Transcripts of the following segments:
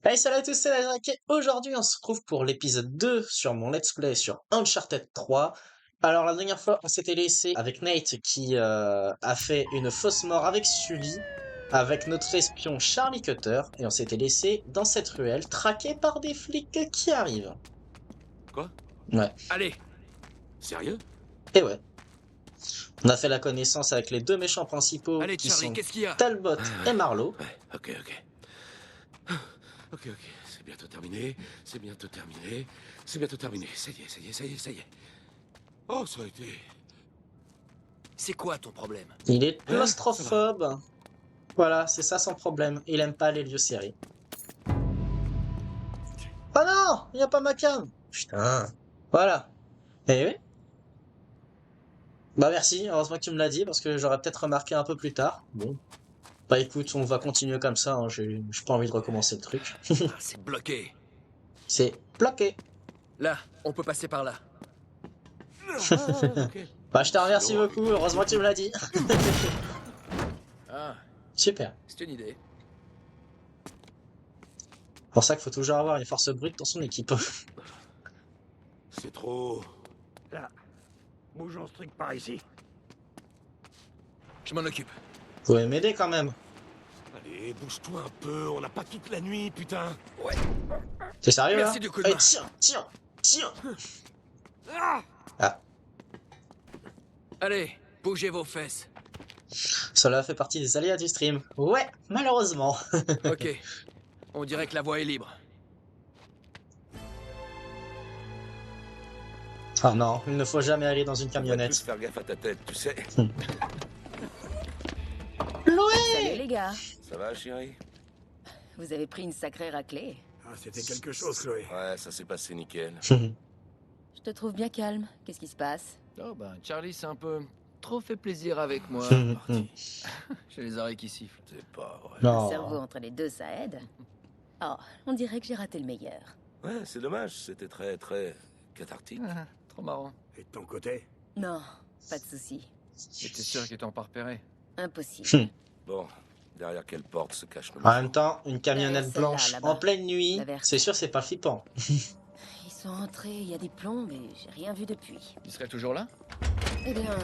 Hey, salut à tous, c'est Lazarek et aujourd'hui on se retrouve pour l'épisode 2 sur mon let's play sur Uncharted 3. Alors la dernière fois on s'était laissé avec Nate qui a fait une fausse mort avec Sully, avec notre espion Charlie Cutter, et on s'était laissé dans cette ruelle traqué par des flics qui arrivent. Quoi? Ouais, Allez! Sérieux? et ouais. On a fait la connaissance avec les deux méchants principaux Allez, qui Charlie, sont qu'est-ce qu'il y a? Talbot et Marlowe. Ouais, ok. Ok, c'est bientôt terminé, c'est bientôt terminé, c'est bientôt terminé. Ça y est. Oh, ça a été... C'est quoi ton problème? Il est Hein? Ça va. claustrophobe. Voilà, c'est ça son problème. Il aime pas les lieux serrés. Oh non! Il n'y a pas ma cam! Putain. Voilà. Eh oui. Bah merci, heureusement que tu me l'as dit, parce que j'aurais peut-être remarqué un peu plus tard. Bon. Bah écoute, on va continuer comme ça, hein. J'ai pas envie de recommencer le truc. Ah, c'est bloqué. C'est bloqué. Là, on peut passer par là. Ok. Bah je te remercie Sinon, beaucoup, heureusement que tu me l'as dit. Ah, Super. c'est une idée. Pour ça qu'il faut toujours avoir une force brute dans son équipe. C'est trop... Là, bougeons ce truc par ici. Je m'en occupe. Vous pouvez m'aider quand même. Allez, bouge-toi un peu, on n'a pas toute la nuit, putain. Ouais. T'es sérieux là? Merci du coup de Allez, main. tiens. Ah! Ah, Allez, bougez vos fesses. cela fait partie des aléas du stream. Ouais, malheureusement. Ok. On dirait que la voie est libre. Ah non, il ne faut jamais aller dans une Tu vas tous camionnette. faire gaffe à ta tête, tu sais. Salut les gars, Ça va, chérie? vous avez pris une sacrée raclée. Ah, c'était quelque chose, Chloé. Ouais, ça s'est passé nickel. Je te trouve bien calme, qu'est-ce qui se passe? Oh ben, Charlie s'est un peu trop fait plaisir avec moi. J'ai les oreilles qui sifflent. C'est pas vrai. Un cerveau Non. entre les deux, ça aide. Oh, on dirait que j'ai raté le meilleur. Ouais, c'est dommage, c'était très cathartique. Ah, trop marrant. Et de ton côté? Non, pas de souci. Mais t'es sûr qu'ils t'ont pas repéré? Impossible. Bon, derrière quelle porte se cache le En méchant? même temps, une camionnette Celle-là, blanche là-bas. en pleine nuit, La verte. c'est sûr c'est pas flippant. Ils sont entrés, il y a des plombs, mais j'ai rien vu depuis. Il serait toujours là? Eh bien,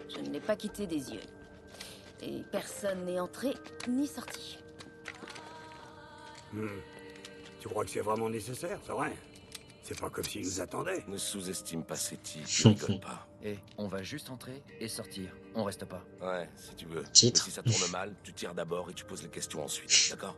je ne l'ai pas quitté des yeux. Et personne n'est entré ni sorti. Tu crois que c'est vraiment nécessaire, c'est vrai? C'est pas comme s'ils nous attendaient. Ne sous-estime pas ces types, je rigole pas. Et on va juste entrer et sortir. On reste pas. Ouais, si tu veux. Titre. Mais si ça tourne mal, tu tires d'abord et tu poses les questions ensuite, d'accord?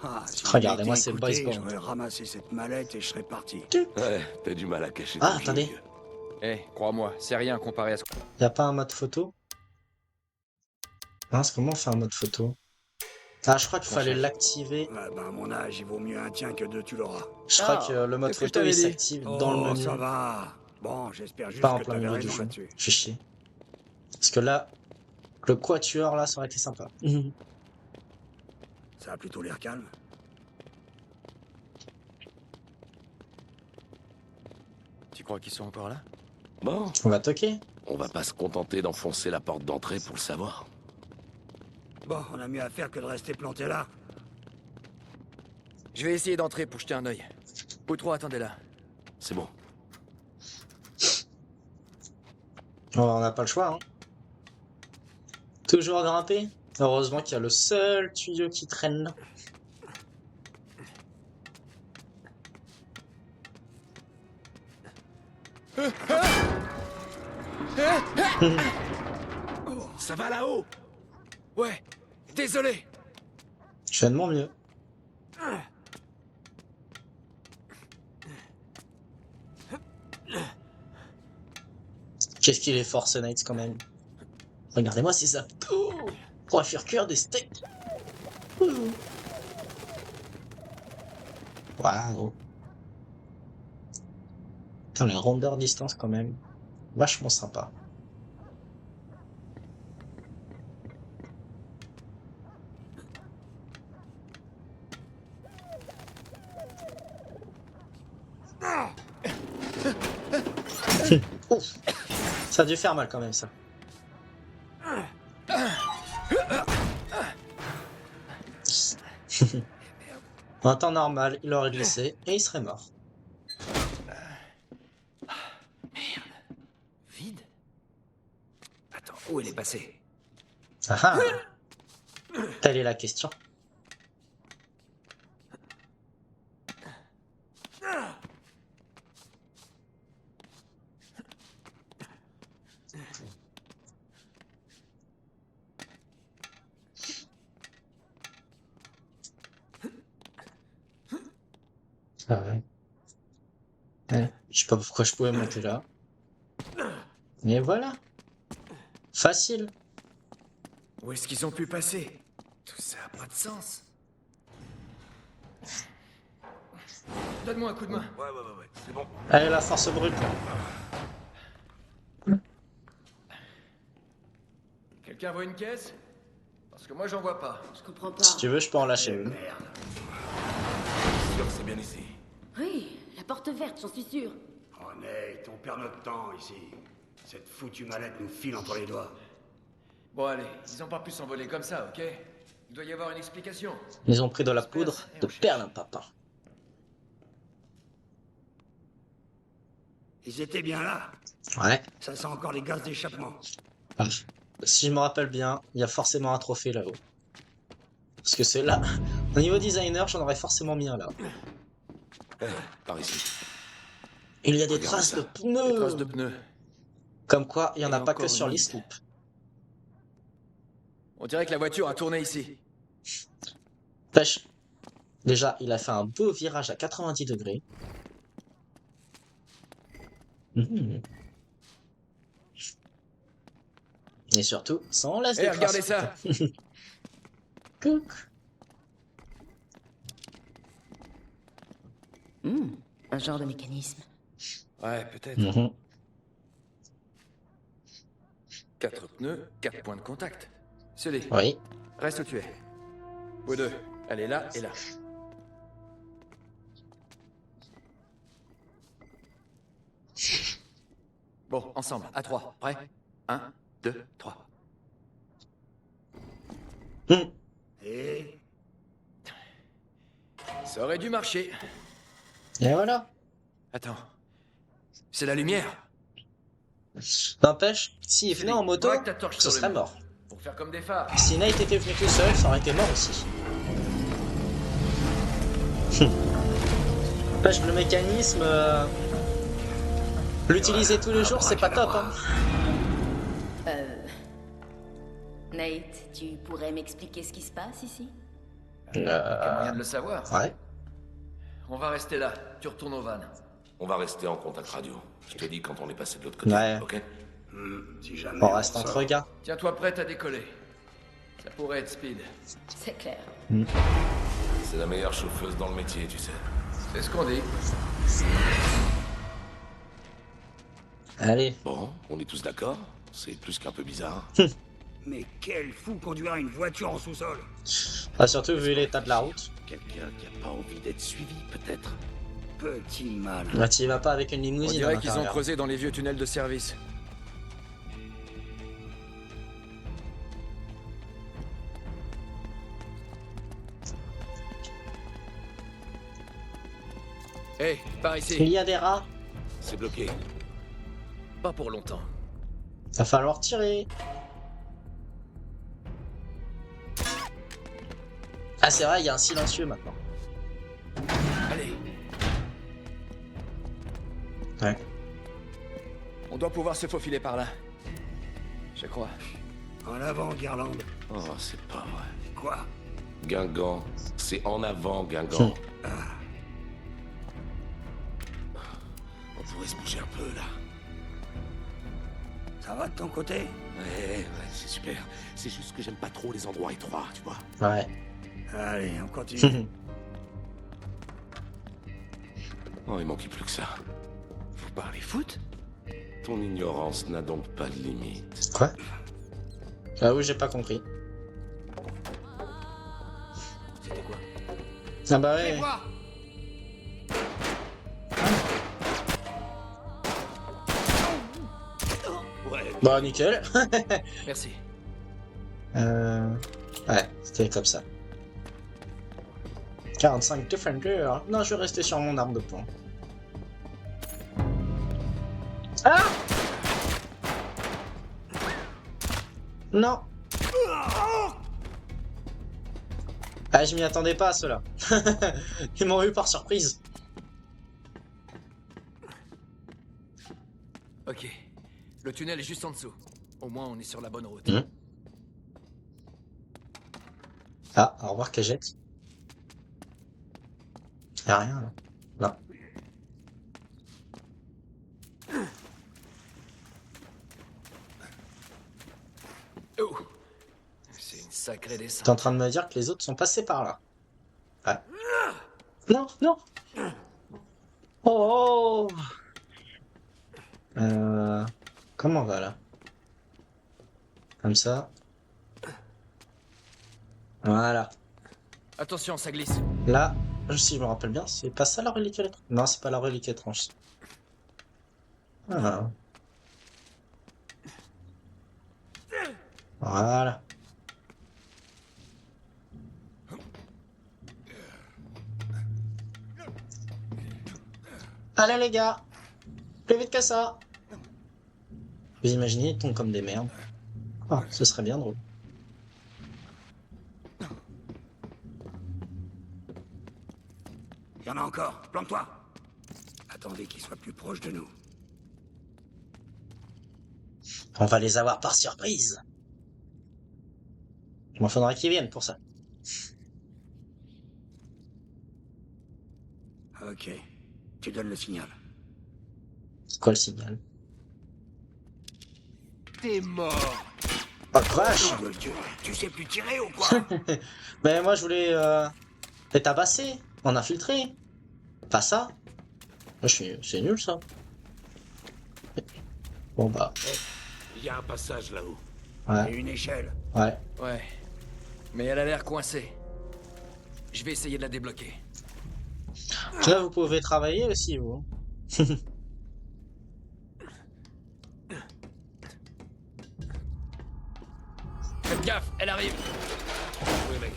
Ah, si Regardez-moi j'avais été ces boys écouté, bands. j'aurais ramassé cette mallette et je serais parti. Ouais, t'as du mal à cacher Ah, ton attendez. vieux. Eh, crois-moi, c'est rien comparé à ce qu'on... Y a pas un mode photo? Mince, comment on fait un mode photo? Ah, je crois qu'il fallait l'activer. Ouais, bah, à mon âge, il vaut mieux un tien que deux, tu l'auras. Je crois Oh, que le mode qu'est-ce que je photo t'avais il dit? s'active dans le menu, ça va. Bon, j'espère juste pas en que plein t'avais milieu du raison jeu. là-dessus. Je suis chier. Parce que là, le quatuor là, ça aurait été sympa. Ça a plutôt l'air calme. Tu crois qu'ils sont encore là? Bon, On va toquer. on va pas se contenter d'enfoncer la porte d'entrée pour le savoir. Bon, on a mieux à faire que de rester planté là. Je vais essayer d'entrer pour jeter un œil. Vous trois, attendez là. C'est bon. On n'a pas le choix, hein. Toujours grimper. Heureusement qu'il y a le seul tuyau qui traîne. Ça va là-haut! Ouais, désolé. Je fais de mon mieux. Qu'est-ce qu'il est fort ce Knight quand même. Regardez-moi ces abdos. On va faire cuire des steaks. Waouh. Putain, les rondeurs distance quand même. Vachement sympa. Ouf. Ça a dû faire mal quand même, ça. En temps normal, il aurait glissé et il serait mort. Vide. Attends, où elle est passée? Ah ah. Telle est la question. Ah ouais. Ouais. Je sais pas pourquoi je pouvais monter là. Mais voilà. Facile. Où est-ce qu'ils ont pu passer? Tout ça a pas de sens. Donne-moi un coup de main. Ouais, c'est bon. Allez, la force brute. Quelqu'un voit une caisse? Parce que moi j'en vois pas. Je comprends pas. Si tu veux, je peux en lâcher une. Sûr que c'est bien ici. Oui, la porte verte, j'en suis sûre. Oh Nate, on perd notre temps ici. Cette foutue mallette nous file entre les doigts. Bon allez, ils ont pas pu s'envoler comme ça, ok? Il doit y avoir une explication. Ils ont pris de la poudre de perlimpinpin. Ils étaient bien là. Ouais. Ça sent encore les gaz d'échappement. Ah. Si je me rappelle bien, il y a forcément un trophée là-haut. Parce que c'est là. Au niveau designer, j'en aurais forcément mis un là. Par ici. Il y a des Regarde traces ça. de Des pneus. traces de pneus. Comme quoi, il n'y en a Et pas que encore sur une les ligne. slips. On dirait que la voiture a tourné ici. Pêche. Déjà, il a fait un beau virage à 90 degrés. Mhm. Et surtout, sans laisse Eh, des regardez traces. ça. Couc. Un genre de mécanisme. Ouais, peut-être. Mhm. 4 pneus, 4 points de contact. Sully, Oui. reste où tu es. Vous deux, elle est là et là. Bon, ensemble, à 3. Prêt? 1, 2, 3. Mhm. Et Ça aurait dû marcher. Et voilà. Attends. C'est la lumière. N'empêche, s'il venait en moto, Braque ta torche ce sur le serait mur. mort. Pour faire comme des phares. Si Nate était venu tout seul, ça aurait été mort aussi. N'empêche, le mécanisme, l'utiliser tous les jours, c'est pas top. Hein. Nate, tu pourrais m'expliquer ce qui se passe ici? Aucun moyen de le savoir. Ouais. On va rester là. Tu retournes au van. On va rester en contact radio. Je te dis quand on est passé de l'autre côté, Ouais. ok? si jamais On reste sort. entre gars. Tiens-toi prête à décoller. Ça pourrait être Speed. C'est clair. C'est la meilleure chauffeuse dans le métier, tu sais. C'est ce qu'on dit. Allez. Bon, on est tous d'accord? C'est plus qu'un peu bizarre. Mais quel fou conduira une voiture en sous-sol. Ah, surtout vu l'état de la route. Quelqu'un qui a pas envie d'être suivi, peut-être? Petit mal. Bah, tu y vas pas avec une On limousine. à dirait qu'ils ont l'intérieur. creusé dans les vieux tunnels de service. Hé, par Il ici. y a des rats. C'est bloqué. Pas pour longtemps. Va falloir tirer. Ah, c'est vrai, il y a un silencieux maintenant. Allez, Ouais. on doit pouvoir se faufiler par là. Je crois. En avant, Garland. Oh, c'est pas vrai. Quoi? Guingamp, c'est en avant, Guingamp. On pourrait se bouger un peu, là. Ça va de ton côté? Ouais, c'est super. C'est juste que j'aime pas trop les endroits étroits, tu vois. Ouais. Allez, on continue. Oh, il manquait plus que ça. Vous parlez foot? Ton ignorance n'a donc pas de limite. Quoi? Ah oui, j'ai pas compris. C'était quoi? Ah bah ouais. Bah, nickel. Merci. Ouais, c'était comme ça. 45 Defender. Non, je vais rester sur mon arme de poing. Ah! Non. Ah, je m'y attendais pas à cela. Ils m'ont eu par surprise. Ok. Le tunnel est juste en dessous. Au moins, on est sur la bonne route. Mmh. Ah, au revoir Cagette. Y'a rien là. Non. Oh. C'est une sacrée T'es en descente. train de me dire que les autres sont passés par là. Ouais. Non, non. Oh, oh. Comment on va là? Comme ça. Voilà. Attention, ça glisse. Là, si je me rappelle bien, c'est pas ça la relique étrange. Non, c'est pas la relique étrange. Ah. Voilà. Allez les gars, plus vite que ça. Vous imaginez, ils tombent comme des merdes. Ah, ce serait bien drôle. Il y en a encore. Plante-toi. Attendez qu'ils soient plus proches de nous. On va les avoir par surprise. Il m'en faudra qu'ils viennent pour ça. Ok. Tu donnes le signal. C'est quoi le signal? T'es mort. Oh vache. Nom de Dieu, tu sais plus tirer ou quoi? Mais moi je voulais les tabasser, en infiltrer. Pas ça. Moi, c'est nul ça. Bon bah, Il y a un passage là-haut. Et ouais, une échelle. ouais. Ouais. Mais elle a l'air coincée. Je vais essayer de la débloquer. Là vous pouvez travailler aussi vous. Faites gaffe, elle arrive. Oui, mec.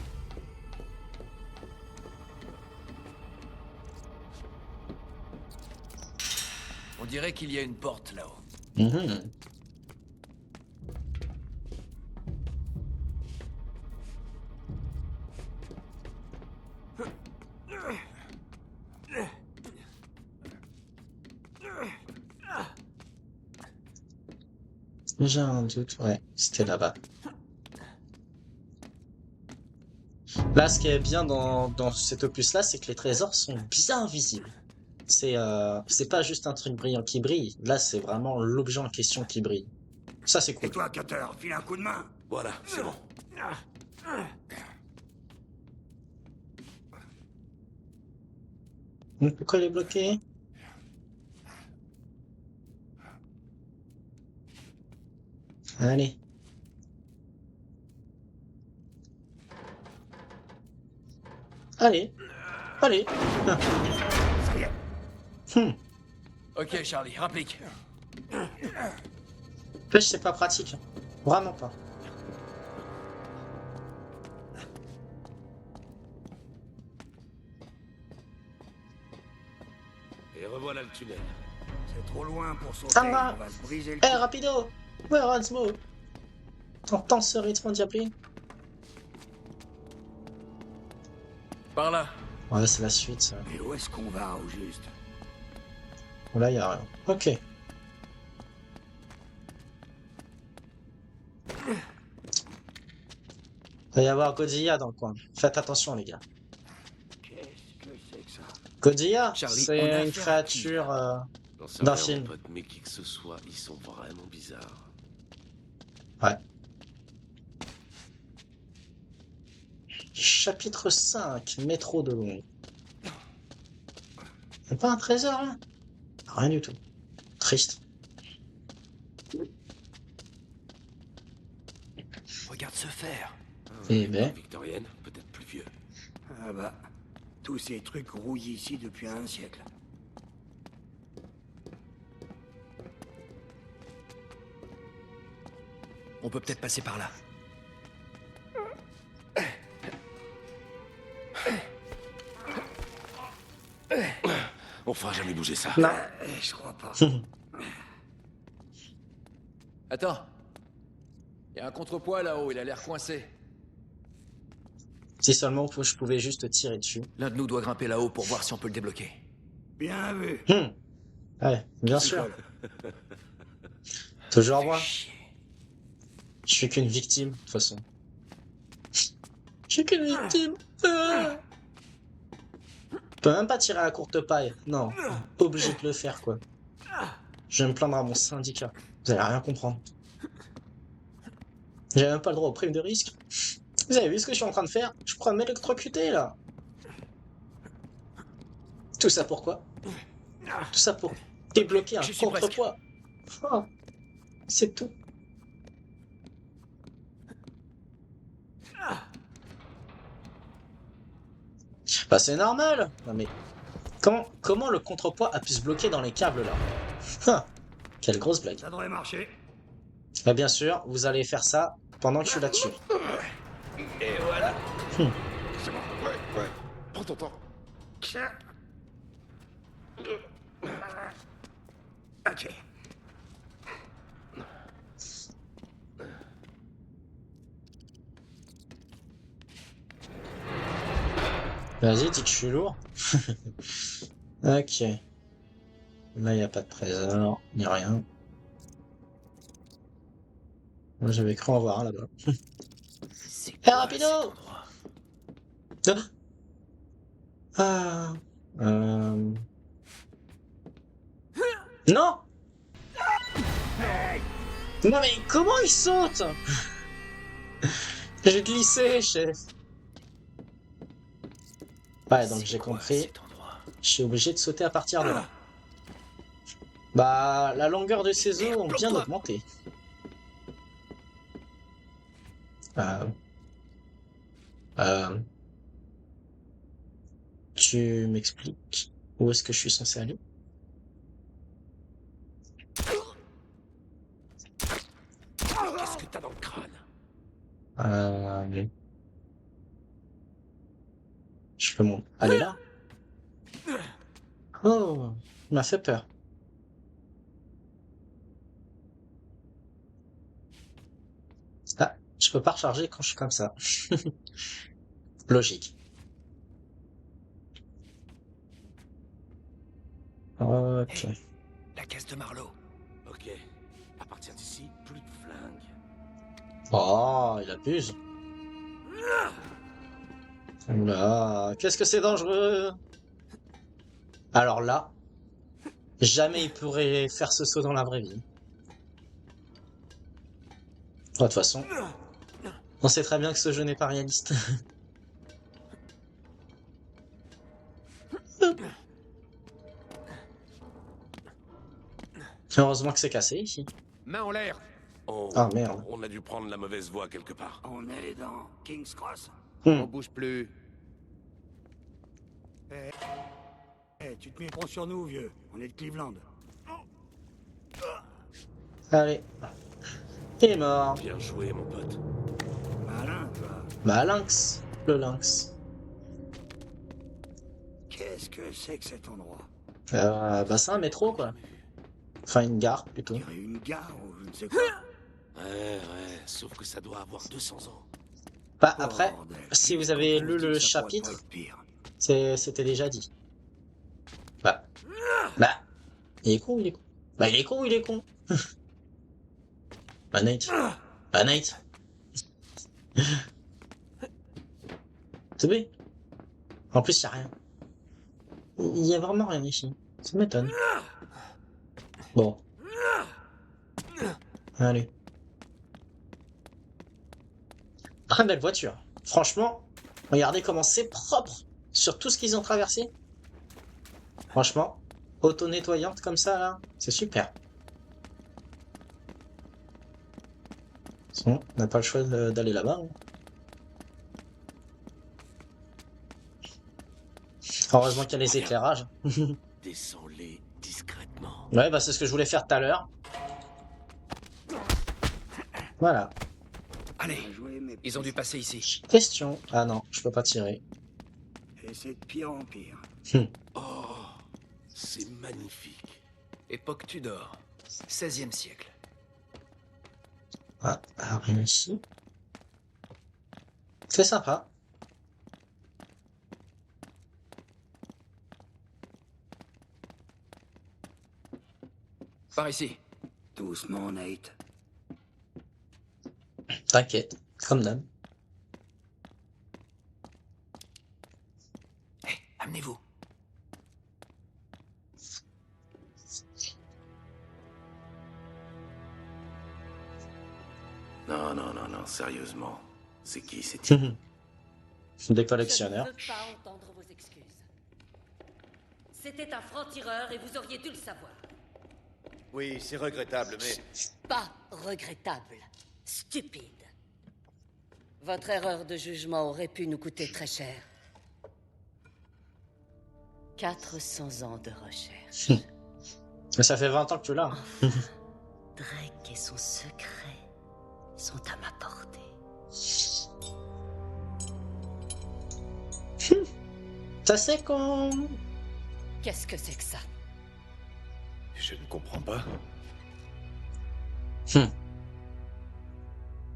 On dirait qu'il y a une porte là-haut. Mhm. J'ai un doute, ouais, c'était là-bas. Là, ce qui est bien dans cet opus-là, c'est que les trésors sont bien visibles. C'est pas juste un truc brillant qui brille. Là, c'est vraiment l'objet en question qui brille. Ça, c'est Et cool. toi, Cutter, file un coup de main. Voilà, c'est bon. Pourquoi il est bloqué? Allez. Allez. Allez. Ça y est. Hmm. Ok, Charlie, rapplique. Pêche, c'est pas pratique. Vraiment pas. Et revoilà le tunnel. C'est trop loin pour sauter. Ça va. On va se briser le Eh, cou. rapido! Where Ransmo? T'entends ce rythme diablé? Par là. Ouais, c'est la suite, ça. Mais où est-ce qu'on va, au juste? Bon, là, y a rien. Ok. Il va y avoir Godzilla dans le coin. Faites attention, les gars. Qu'est-ce que c'est que ça? Godzilla, Charlie, on a c'est une affaire à qui, créature J'en sais d'un rien, film. mon pote, mais qui que ce soit, ils sont vraiment bizarres. Ouais. Chapitre 5, métro de Londres. C'est pas un trésor, là? Rien du tout. Triste. Regarde ce fer. Eh Une ben. époque victorienne, peut-être plus vieux. Ah bah, tous ces trucs rouillent ici depuis un siècle. On peut peut-être passer par là. On fera jamais bouger ça. Non. Je crois pas. Attends. Il y a un contrepoids là-haut, il a l'air coincé. Si seulement je pouvais juste tirer dessus. L'un de nous doit grimper là-haut pour voir si on peut le débloquer. Bien vu. Ouais, bien sûr. Toujours moi. Je suis qu'une victime, de toute façon. Je suis qu'une victime. Je peux même pas tirer à la courte paille. Non. Obligé de le faire, quoi. Je vais me plaindre à mon syndicat. Vous allez rien comprendre. J'ai même pas le droit aux primes de risque. Vous avez vu ce que je suis en train de faire? Je crois m'électrocuter, là. Tout ça pourquoi? Tout ça pour débloquer un J'y suis presque. contrepoids. Oh, c'est tout. Bah c'est normal. Non mais comment le contrepoids a pu se bloquer dans les câbles là? Ah, quelle grosse blague. Ça devrait marcher. Bah bien sûr, vous allez faire ça pendant que je suis là-dessus. Et voilà. C'est bon. Ouais. Prends ton temps. Ok. Vas-y, dis que je suis lourd. Ok. Là, il n'y a pas de trésor, ni rien. Moi, j'avais cru en voir un là-bas. C'est Hé, quoi rapido! cet endroit? Ah. Non! Non mais comment il saute? J'ai glissé, chef. Ouais, donc C'est j'ai quoi compris. cet endroit? Je suis obligé de sauter à partir de là. Bah, la longueur de ces os ont bien augmenté. Tu m'expliques où est-ce que je suis censé aller? Qu'est-ce que t'as dans le crâne? Je peux aller là? Oh, il m'a fait peur. Ah, je peux pas recharger quand je suis comme ça. Logique. Ok. La caisse de Marlowe. Ok. À partir d'ici, plus de flingues. Oh, il abuse. Oula, qu'est-ce que c'est dangereux. Alors là, jamais il pourrait faire ce saut dans la vraie vie. De toute façon, on sait très bien que ce jeu n'est pas réaliste. Heureusement que c'est cassé ici. Main en l'air. Oh, Ah merde. on a dû prendre la mauvaise voie quelque part. On est dans King's Cross. On bouge plus. Eh, tu te méprends sur nous, vieux. On est de Cleveland. Allez. Il est mort. Bien joué, mon pote. Malin, toi. Bah lynx. Le lynx. Qu'est-ce que c'est que cet endroit? Bah c'est un métro quoi. Enfin une gare On plutôt. dirait une gare ou je ne sais quoi. Ouais, sauf que ça doit avoir 200 ans. Bah après, Bordel. si vous avez lu le Ça pourrait chapitre, pas être pire. c'était déjà dit. Bah. Il est con ou il est con? Bah il est con ou il est con? Bah Nate. Bah Nate. C'est B. En plus, y a rien. Il y a vraiment rien ici. Ça m'étonne. Bon. Allez. Très belle voiture. Franchement, regardez comment c'est propre sur tout ce qu'ils ont traversé. Franchement, auto-nettoyante comme ça, là, c'est super. Bon, on n'a pas le choix d'aller là-bas. Hein. Heureusement qu'il y a les éclairages. Descends-les discrètement. Ouais, bah c'est ce que je voulais faire tout à l'heure. Voilà. Allez, Bien joué, mes ils ont dû passer ici. Question. Ah non, je peux pas tirer. Et c'est de pire en pire. Oh, c'est magnifique. Époque Tudor, 16e siècle. Ah, alors rien ici. C'est sympa. Par ici. Doucement, Nate. T'inquiète, comme d'hab. Hé, amenez-vous. Non, non, non, non, sérieusement. C'est qui ces types? Des Je ne collectionneurs. veux pas entendre vos excuses. C'était un franc-tireur et vous auriez dû le savoir. Oui, c'est regrettable, mais... Pas regrettable. Stupide. Votre erreur de jugement aurait pu nous coûter très cher. 400 ans de recherche. Mais ça fait 20 ans que tu l'as. Drake et son secret sont à ma portée. Ça c'est con. Qu'est-ce que c'est que ça? Je ne comprends pas.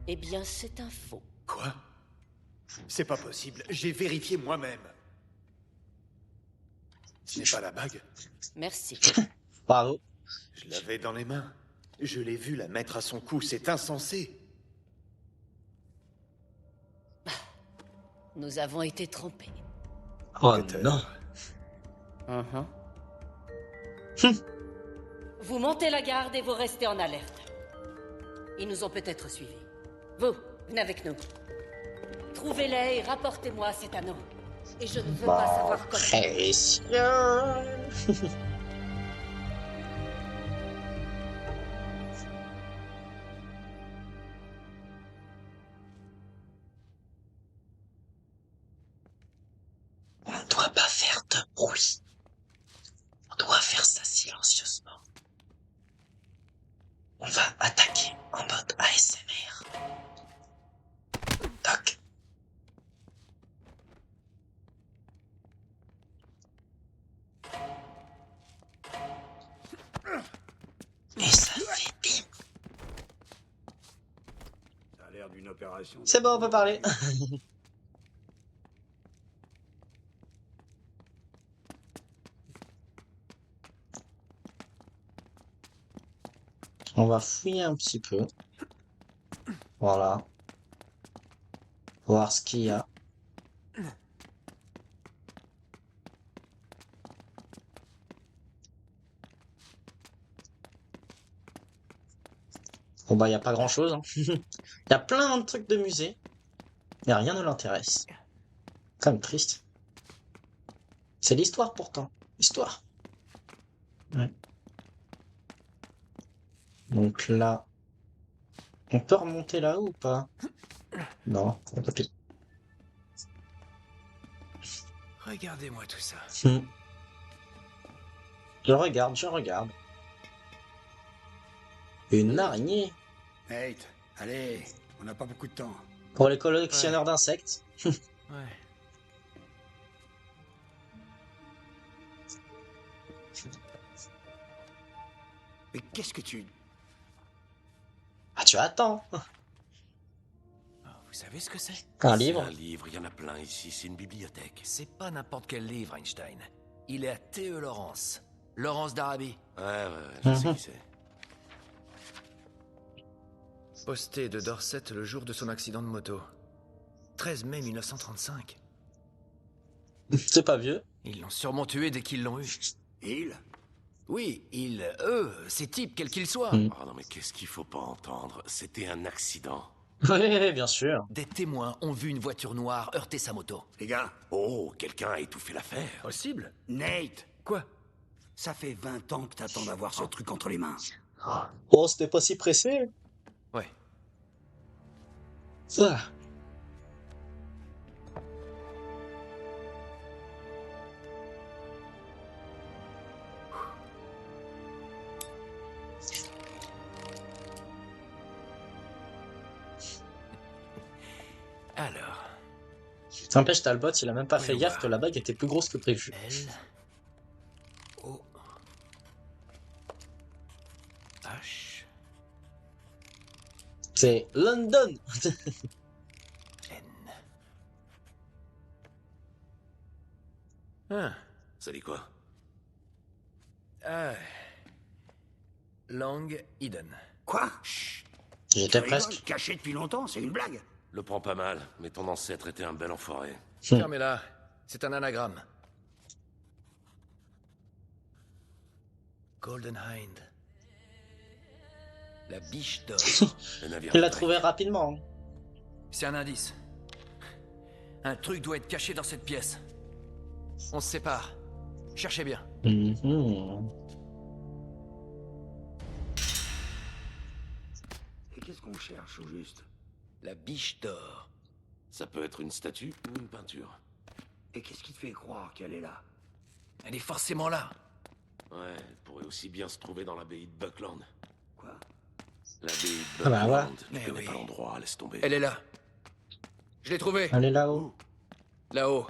Eh bien, c'est un faux. Quoi? C'est pas possible, j'ai vérifié moi-même. Ce n'est pas la bague. Merci. Bravo. Je l'avais dans les mains. Je l'ai vu la mettre à son cou, c'est insensé. Nous avons été trompés. Oh Peut-être. non. Vous montez la garde et vous restez en alerte. Ils nous ont peut-être suivis. Vous, venez avec nous. Trouvez-les et rapportez-moi cet anneau. Et je ne veux pas savoir comment. Précieux. On ne doit pas faire de bruit. On doit faire ça silencieusement. On va attaquer en mode ASMR. Toc. Et ça fait bim. Ça a l'air d'une opération. C'est bon, on peut parler. On va fouiller un petit peu. Voilà. Voir ce qu'il y a. Bon bah il n'y a pas grand chose. Il y a plein de trucs de musée. Mais rien ne l'intéresse. Comme triste. C'est l'histoire pourtant. Histoire. Ouais. Donc là. On peut remonter là-haut ou pas? Non, on peut plus. Regardez-moi tout ça. Je regarde, je regarde. Une araignée. Nate, allez, on n'a pas beaucoup de temps. Pour les collectionneurs d'insectes. Ouais. Mais qu'est-ce que tu... Ah tu attends. Oh, vous savez ce que c'est? Un C'est livre. un livre, il y en a plein ici, c'est une bibliothèque. C'est pas n'importe quel livre, Einstein. Il est à T.E. Lawrence. Lawrence d'Arabie. Ouais, je sais qui c'est. Posté de Dorset le jour de son accident de moto. 13 mai 1935. C'est pas vieux. Ils l'ont sûrement tué dès qu'ils l'ont eu. Il? Oui, eux, ces types, quels qu'ils soient. Oh non mais qu'est-ce qu'il faut pas entendre? C'était un accident. Oui, bien sûr. Des témoins ont vu une voiture noire heurter sa moto. Les gars, Oh, quelqu'un a étouffé l'affaire. Possible? Nate, Quoi? ça fait 20 ans que t'attends d'avoir ce truc entre les mains. Oh, c'était pas si pressé. Ouais. Ah. Alors, T'empêche, Talbot, il a même pas fait Oui, gaffe bah. que la bague était plus grosse que prévu. L O H C'est London. N. Ah, ça dit quoi? Ah. Lang Eden. Quoi? J'étais Tu presque. rigoles, caché depuis longtemps, c'est une blague. Le prends pas mal, mais ton ancêtre était un bel enfoiré. Fermez-la. C'est un anagramme. Golden Hind. La biche d'or. Le navire Il l'a de trouvé rapidement. Hein. C'est un indice. Un truc doit être caché dans cette pièce. On se sépare. Cherchez bien. Mhm. Et qu'est-ce qu'on cherche au juste? La biche d'or. Ça peut être une statue ou une peinture. Et qu'est-ce qui te fait croire qu'elle est là? Elle est forcément là. Ouais, elle pourrait aussi bien se trouver dans l'abbaye de Buckland. Quoi? L'abbaye de Ah bah, Buckland, ouais. tu connais Mais pas oui. l'endroit, laisse tomber. Elle est là. Je l'ai trouvée. Elle est là-haut. Là-haut.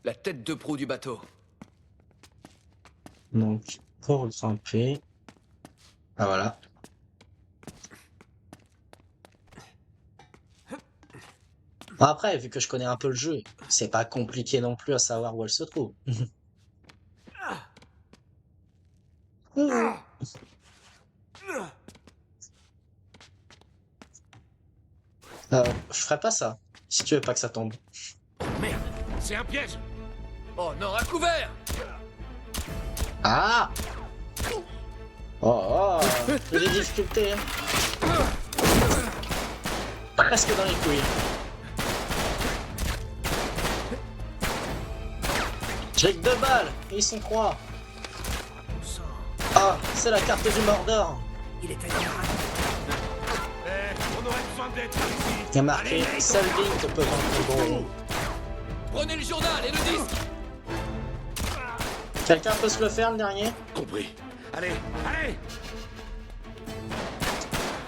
La tête de proue du bateau. Donc, pour grimper. Ah voilà. Bon, après, vu que je connais un peu le jeu, c'est pas compliqué non plus à savoir où elle se trouve. Je ferai pas ça, si tu veux pas que ça tombe. Merde, c'est un piège. Oh non, à couvert! Ah! Oh, j'ai des difficultés. Hein. Presque dans les couilles. J'ai que 2 balles, et ils sont 3. Ah, c'est la carte du Mordor. Il était là. On aurait besoin d'être ici. Il y a marqué Selvin te peut vendre le bon. Prenez le journal et le disque! Quelqu'un peut se le faire le dernier? Compris. Allez, allez.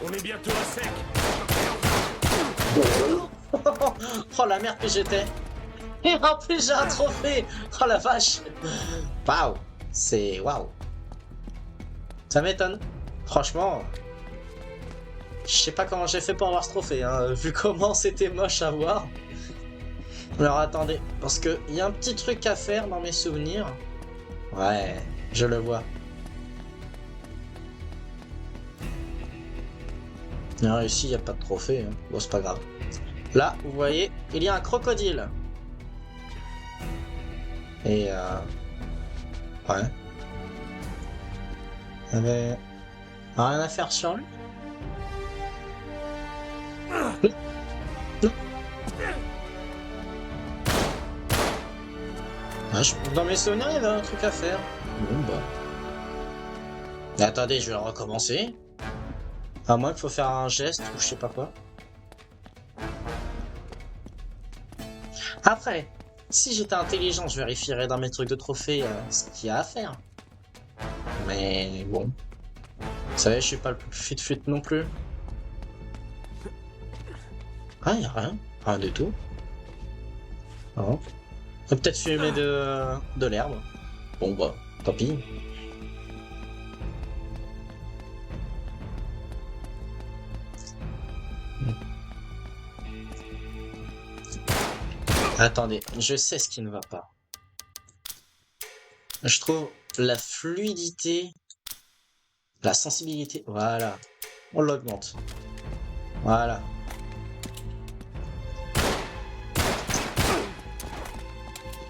On est bientôt à sec. Oh la merde que j'étais. Et en plus j'ai un trophée. Oh la vache. Waouh. C'est waouh. Ça m'étonne. Franchement. Je sais pas comment j'ai fait pour avoir ce trophée, hein, vu comment c'était moche à voir. Alors attendez, parce que il y a un petit truc à faire dans mes souvenirs. Ouais, je le vois. Non, ici il n'y a pas de trophée, hein. Bon c'est pas grave. Là, vous voyez, il y a un crocodile. Et ouais. Il y avait rien à faire sur lui. Ah, dans mes souvenirs, il y avait un truc à faire. Bon bah. Mais attendez, je vais recommencer. À moins qu'il faut faire un geste ou je sais pas quoi. Après, si j'étais intelligent, je vérifierais dans mes trucs de trophée ce qu'il y a à faire. Mais bon. Vous savez, je suis pas le plus fit non plus. Ah, y a rien. Rien du tout. Non. On peut peut-être fumer de l'herbe. Bon bah, tant pis. Attendez, je sais ce qui ne va pas. Je trouve la fluidité, la sensibilité, voilà. On l'augmente. Voilà.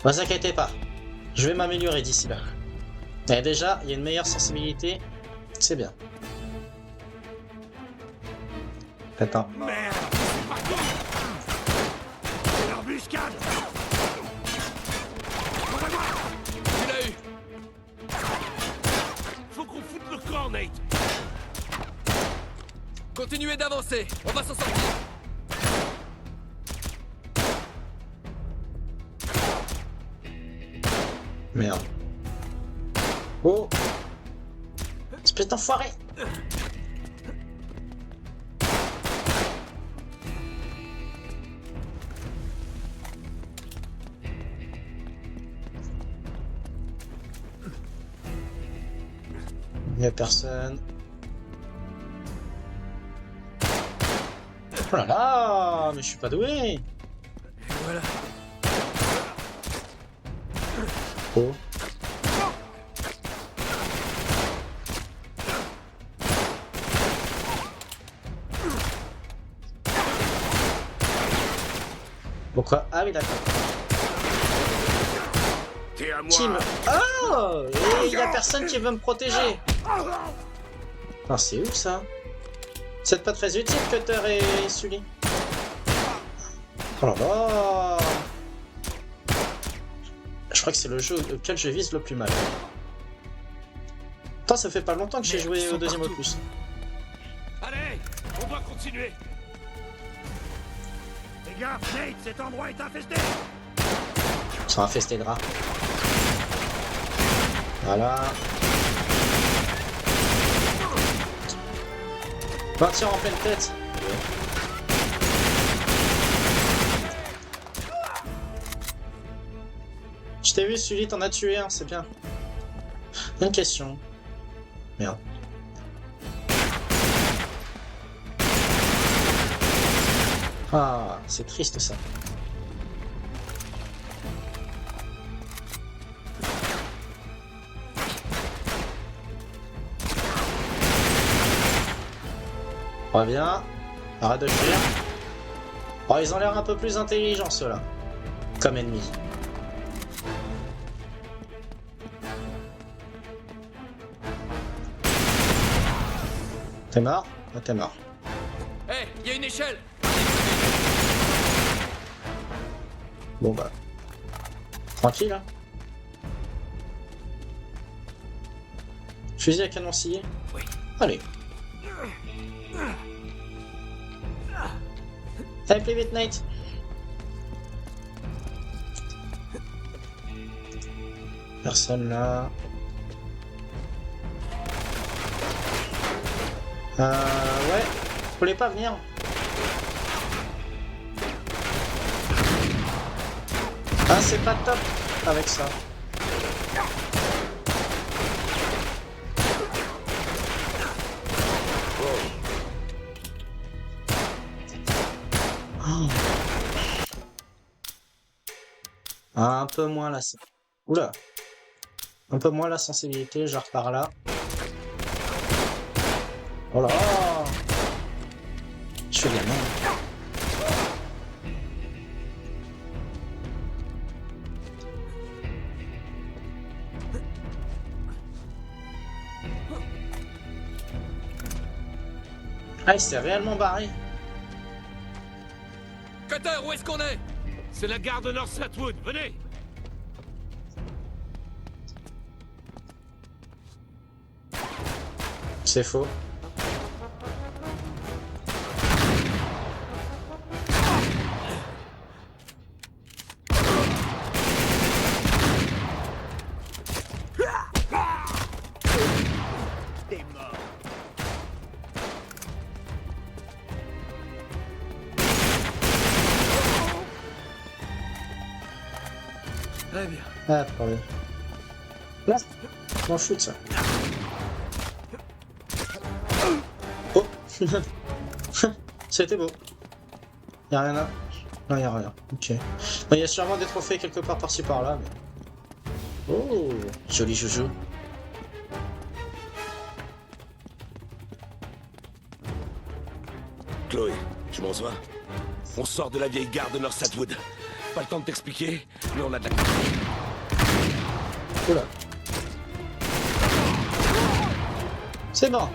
Ne vous inquiétez pas. Je vais m'améliorer d'ici là. Et déjà, il y a une meilleure sensibilité. C'est bien. Attends. Merde! L'embuscade! Tu l'as eu! Faut qu'on foute le camp, Nate. Continuez d'avancer, on va s'en sortir! Merde. Oh! Espèce d'enfoiré! Il n'y a personne. Oh là là, mais je suis pas doué. Et voilà. Oh. Pourquoi? Ah oui, d'accord. T'es à moi. Qui me... Oh! Et il y a personne qui veut me protéger. Ah, c'est où ça? C'est pas très utile, Cutter et Sully. Oh là là! Je crois que c'est le jeu auquel je vise le plus mal. Attends, ça fait pas longtemps que j'ai Merde, joué ils sont au deuxième partout. opus. Allez, on doit continuer. Fais gaffe, Nate, cet endroit est infesté. Sur un festé de rats. Voilà. Va tirer en pleine tête. Je t'ai vu, Sully, t'en as tué un, c'est bien. Une question. Merde. Ah, c'est triste ça. Reviens. Arrête de fuir. Oh, ils ont l'air un peu plus intelligents ceux-là. Comme ennemis. T'es mort? Ah, t'es mort. Hé, il y a une échelle. Bon bah. Tranquille, hein. Fusil à canon scié? Oui. Allez. Allez, plus vite, Nate. Personne là. Ouais. Vous voulez pas venir? Ah, c'est pas top avec ça. Oh. Un peu moins la... Oula. Un peu moins la sensibilité, genre par là. Oh là. Je fais de la merde. Ah, il s'est réellement barré. Cutter, où est-ce qu'on est? C'est la gare de North Satwood, venez. C'est faux. T'es mort. Très bien. Ah, problème. Là, je m'en fous de ça. Oh. C'était beau. Y'a rien là? Non, y'a rien. Ok. Il y a sûrement des trophées quelque part par-ci par-là, mais... Oh, joli joujou. Chloé, tu m'en reçois? On sort de la vieille gare de North Satwood. Pas le temps de t'expliquer, mais on a de la... Oula. C'est bon.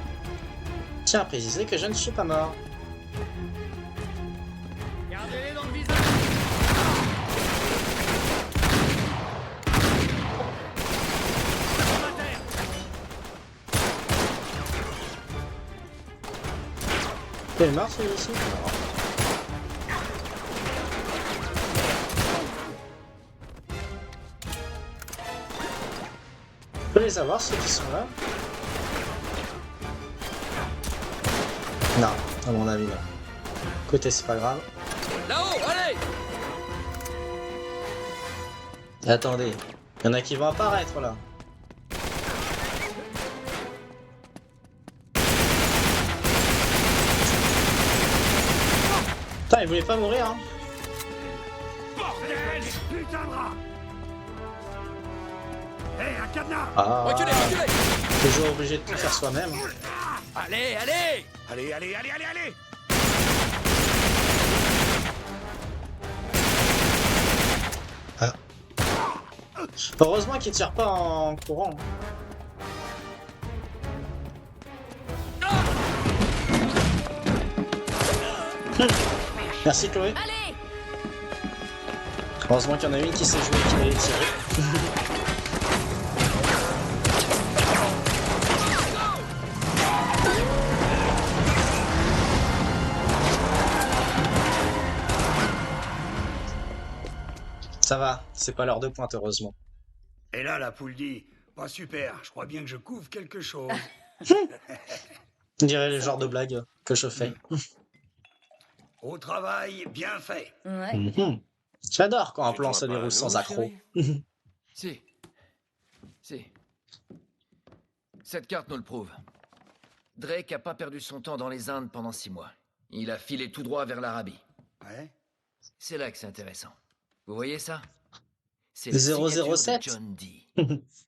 Tiens à préciser que je ne suis pas mort. Gardez-les dans le visage. T'es mort celui-ci? Je peux les avoir ceux qui sont là? Non, à mon avis non. Côté c'est pas grave. Là-haut, allez. Attendez, il y en a qui vont apparaître là. Putain, il voulait pas mourir, hein. Bordel! Putain de rat! Hé, un cadenas! Ah, Reculez, reculez! toujours obligé de tout faire soi-même. Allez, allez! Allez, allez, allez, allez, allez! Heureusement qu'il tire pas en courant. Merci Chloé. Allez! Heureusement qu'il y en a une qui sait jouer et qui allait tirer. Ça va, c'est pas l'heure de pointe heureusement. Et là, la poule dit, pas super, je crois bien que je couvre quelque chose. On dirait le genre de blague que je fais. Au travail, bien fait. Ouais. Mhm. J'adore quand un Tu plan te se joins pas à déroule nous, sans accroc. chérie? Si. Si. Cette carte nous le prouve. Drake a pas perdu son temps dans les Indes pendant 6 mois. Il a filé tout droit vers l'Arabie. Ouais. C'est là que c'est intéressant. Vous voyez ça? C'est Le la signature 007. de John Dee.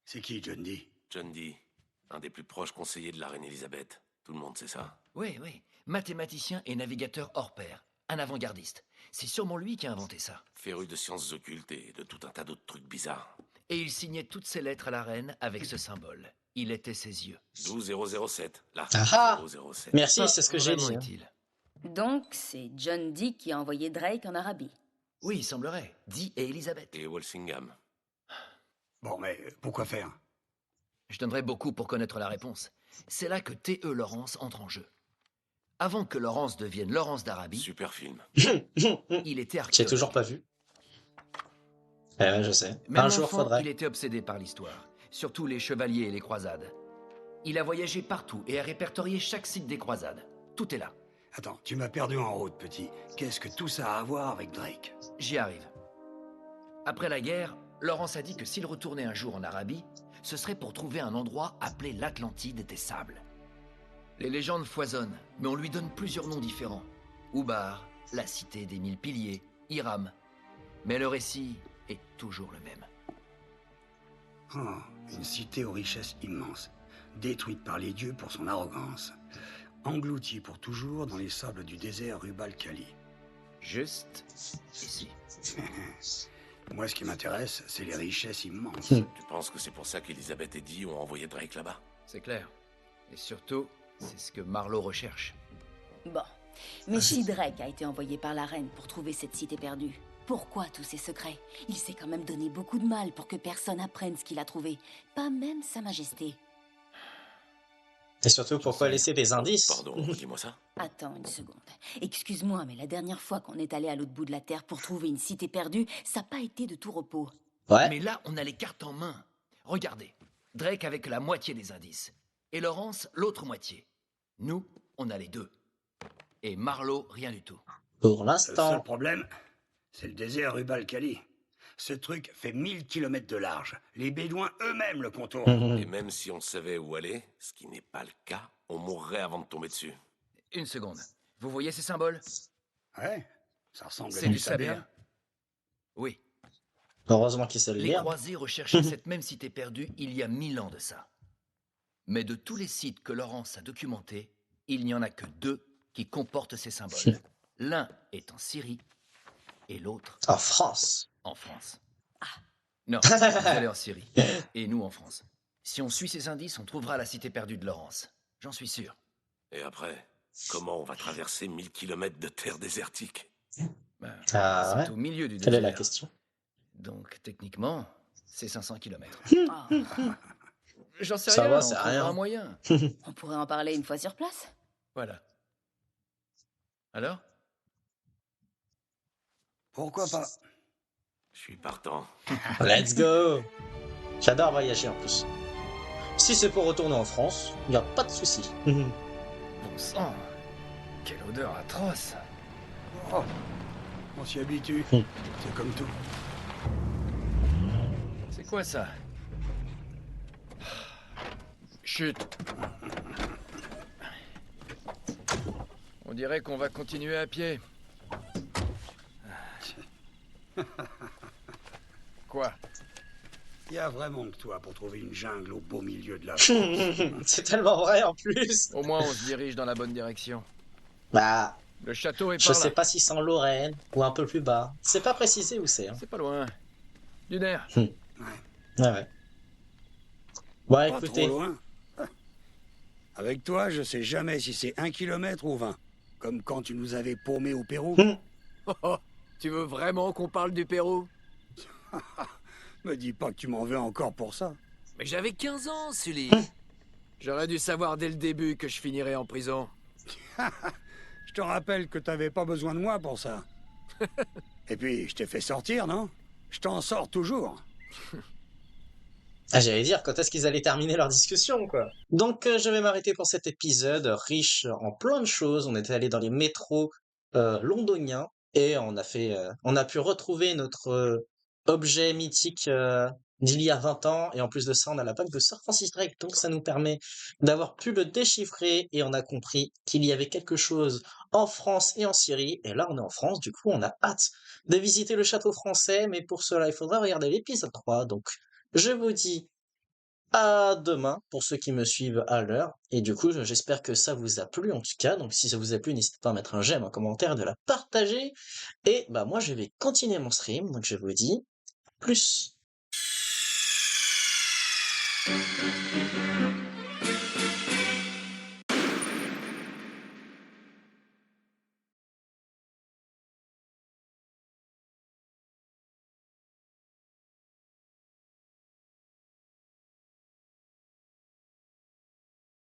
C'est qui, John Dee? John Dee, un des plus proches conseillers de la reine Elisabeth. Tout le monde sait ça. Oui, oui. Mathématicien et navigateur hors pair. Un avant-gardiste. C'est sûrement lui qui a inventé ça. Féru de sciences occultes et de tout un tas d'autres trucs bizarres. Et il signait toutes ses lettres à la reine avec ce symbole. Il était ses yeux. 12007. Là. Ah 007. Merci, c'est ce que j'ai Vraiment dit. utile. Donc, c'est John Dee qui a envoyé Drake en Arabie. Oui, il semblerait. Dee et Elisabeth. Et Walsingham. Bon, mais pourquoi faire? Je donnerais beaucoup pour connaître la réponse. C'est là que T.E. Lawrence entre en jeu. Avant que Lawrence devienne Lawrence d'Arabie, Super film. il était J'ai archéologue. toujours pas vu. Eh ouais, je sais. Même Un jour enfant, faudrait. il était obsédé par l'histoire, surtout les chevaliers et les croisades. Il a voyagé partout et a répertorié chaque site des croisades. Tout est là. Attends, tu m'as perdu en route, petit. Qu'est-ce que tout ça a à voir avec Drake? J'y arrive. Après la guerre, Lawrence a dit que s'il retournait un jour en Arabie, ce serait pour trouver un endroit appelé l'Atlantide des Sables. Les légendes foisonnent, mais on lui donne plusieurs noms différents. Oubar, la cité des 1000 piliers, Hiram. Mais le récit est toujours le même. Oh, une cité aux richesses immenses, détruite par les dieux pour son arrogance, engloutie pour toujours dans les sables du désert Rubal Khali. Juste ici. Moi, ce qui m'intéresse, c'est les richesses immenses. Tu penses que c'est pour ça qu'Elisabeth et Dee ont envoyé Drake là-bas? C'est clair. Et surtout, c'est ce que Marlowe recherche. Bon. Mais si Drake a été envoyé par la reine pour trouver cette cité perdue, pourquoi tous ces secrets? Il s'est quand même donné beaucoup de mal pour que personne apprenne ce qu'il a trouvé. Pas même Sa Majesté. Et surtout, pourquoi laisser des indices? Pardon, dis-moi ça. Attends une seconde. Excuse-moi, mais la dernière fois qu'on est allé à l'autre bout de la Terre pour trouver une cité perdue, ça n'a pas été de tout repos. Ouais. Mais là, on a les cartes en main. Regardez. Drake avec la moitié des indices. Et Lawrence, l'autre moitié. Nous, on a les deux. Et Marlowe, rien du tout. Pour Le l'instant. seul problème, c'est le désert Rubal Khali. Ce truc fait 1000 km de large. Les Bédouins eux-mêmes le contournent. Et même si on savait où aller, ce qui n'est pas le cas, on mourrait avant de tomber dessus. Une seconde. Vous voyez ces symboles? Ouais, ça ressemble à C'est du sabien? Oui. Heureusement qu'il sait le Les lire. croisés recherchaient cette même cité perdue il y a 1000 ans de ça. Mais de tous les sites que Lawrence a documentés, il n'y en a que 2 qui comportent ces symboles. L'un est en Syrie et l'autre En France. en France. Non, vous allez en Syrie. Et nous en France. Si on suit ces indices, on trouvera la cité perdue de Lawrence. J'en suis sûr. Et après, comment on va traverser 1000 km de terre désertique? Ben, Ah c'est ouais. au milieu du Quelle est désert. la question? Donc, techniquement, c'est 500 km. Ah, J'en sais Ça rien, va, on c'est trouvera rien. un moyen. on pourrait en parler une fois sur place. Voilà. Alors? Pourquoi pas? Je suis partant. Let's go! J'adore voyager en plus. Si c'est pour retourner en France, il n'y a pas de souci. Bon sang, quelle odeur atroce. Oh, on s'y habitue. Hmm. C'est comme tout. C'est quoi ça? Chut. On dirait qu'on va continuer à pied. Quoi? Il y a vraiment que toi pour trouver une jungle au beau milieu de la... C'est tellement vrai en plus. Au moins, on se dirige dans la bonne direction. Bah, Le château est je par sais là. pas si c'est en Lorraine ou un peu plus bas. C'est pas précisé où c'est. Hein. C'est pas loin. Du nerf. Ouais. Ouais, ouais. Bon, Pas trop écoutez, loin. Avec toi, je sais jamais si c'est 1 kilomètre ou 20. Comme quand tu nous avais paumés au Pérou. Oh, tu veux vraiment qu'on parle du Pérou? Me dis pas que tu m'en veux encore pour ça. Mais j'avais 15 ans, Sully. J'aurais dû savoir dès le début que je finirais en prison. Je te rappelle que t'avais pas besoin de moi pour ça. Et puis, je t'ai fait sortir, non? Je t'en sors toujours. ah, j'allais dire quand est-ce qu'ils allaient terminer leur discussion, quoi. Donc, je vais m'arrêter pour cet épisode riche en plein de choses. On était allé dans les métros londoniens et on a pu retrouver notre objet mythique d'il y a 20 ans. Et en plus de ça, on a la bague de Sir Francis Drake, donc ça nous permet d'avoir pu le déchiffrer et on a compris qu'il y avait quelque chose en France et en Syrie. Et là, on est en France, du coup, on a hâte de visiter le château français, mais pour cela, il faudra regarder l'épisode 3. Donc, je vous dis à demain pour ceux qui me suivent à l'heure. Et du coup, j'espère que ça vous a plu en tout cas. Donc si ça vous a plu, n'hésitez pas à mettre un j'aime, un commentaire, de la partager. Et bah moi, je vais continuer mon stream. Donc je vous dis plus.